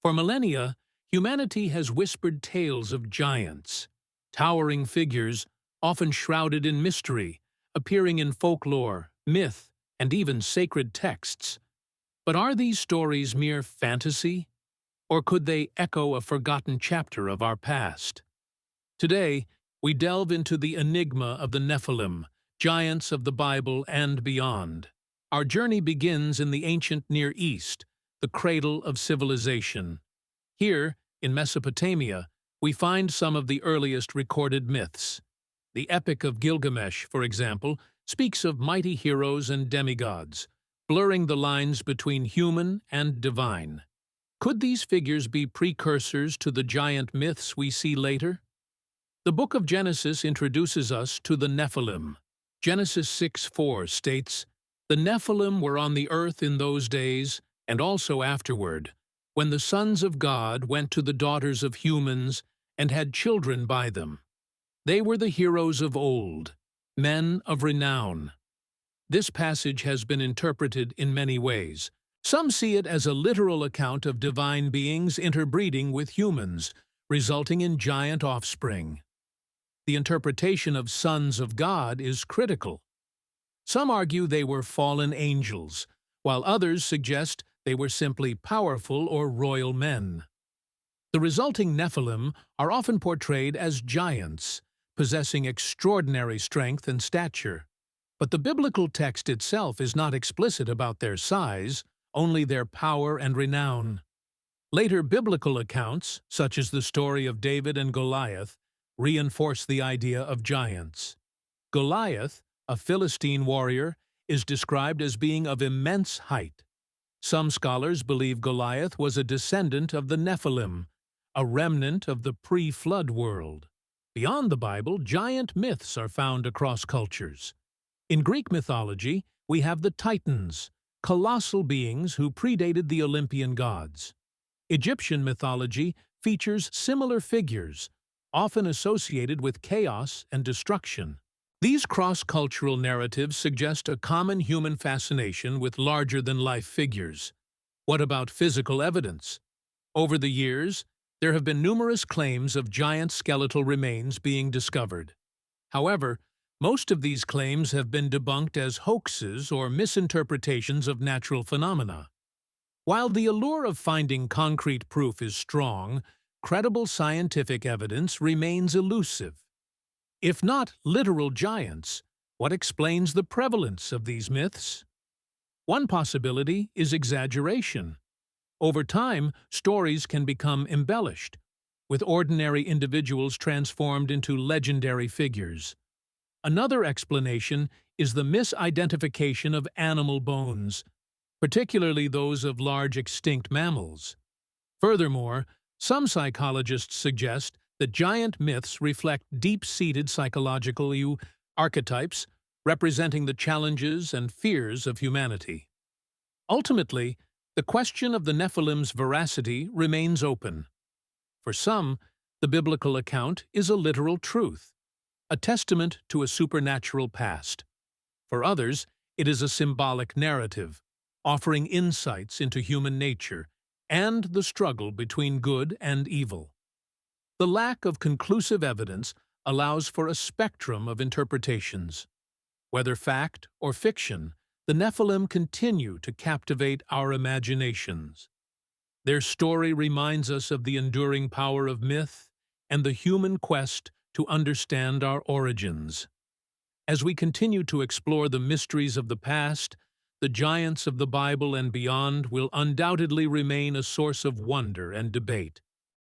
For millennia, humanity has whispered tales of giants, towering figures often shrouded in mystery, appearing in folklore, myth, and even sacred texts. But are these stories mere fantasy, or could they echo a forgotten chapter of our past? Today, we delve into the enigma of the Nephilim, giants of the Bible and beyond. Our journey begins in the ancient Near East, the cradle of civilization. Here, in Mesopotamia, we find some of the earliest recorded myths. The Epic of Gilgamesh, for example, speaks of mighty heroes and demigods, blurring the lines between human and divine. Could these figures be precursors to the giant myths we see later? The book of Genesis introduces us to the Nephilim. Genesis 6:4 states, "The Nephilim were on the earth in those days, and also afterward, when the sons of God went to the daughters of humans and had children by them. They were the heroes of old, men of renown." This passage has been interpreted in many ways. Some see it as a literal account of divine beings interbreeding with humans, resulting in giant offspring. The interpretation of sons of God is critical. Some argue they were fallen angels, while others suggest they were simply powerful or royal men. The resulting Nephilim are often portrayed as giants, possessing extraordinary strength and stature. But the biblical text itself is not explicit about their size, only their power and renown. Later biblical accounts, such as the story of David and Goliath, reinforce the idea of giants. Goliath, a Philistine warrior, is described as being of immense height. Some scholars believe Goliath was a descendant of the Nephilim, a remnant of the pre-flood world. Beyond the Bible, giant myths are found across cultures. In Greek mythology, we have the Titans, colossal beings who predated the Olympian gods. Egyptian mythology features similar figures, often associated with chaos and destruction. These cross-cultural narratives suggest a common human fascination with larger-than-life figures. What about physical evidence? Over the years, there have been numerous claims of giant skeletal remains being discovered. However, most of these claims have been debunked as hoaxes or misinterpretations of natural phenomena. While the allure of finding concrete proof is strong, credible scientific evidence remains elusive. If not literal giants, what explains the prevalence of these myths? One possibility is exaggeration. Over time, stories can become embellished, with ordinary individuals transformed into legendary figures. Another explanation is the misidentification of animal bones, particularly those of large extinct mammals. Furthermore, some psychologists suggest that giant myths reflect deep-seated psychological archetypes representing the challenges and fears of humanity. Ultimately, the question of the Nephilim's veracity remains open. For some, the biblical account is a literal truth, a testament to a supernatural past. For others, it is a symbolic narrative, offering insights into human nature and the struggle between good and evil. The lack of conclusive evidence allows for a spectrum of interpretations. Whether fact or fiction, the Nephilim continue to captivate our imaginations. Their story reminds us of the enduring power of myth and the human quest to understand our origins. As we continue to explore the mysteries of the past, the giants of the Bible and beyond will undoubtedly remain a source of wonder and debate.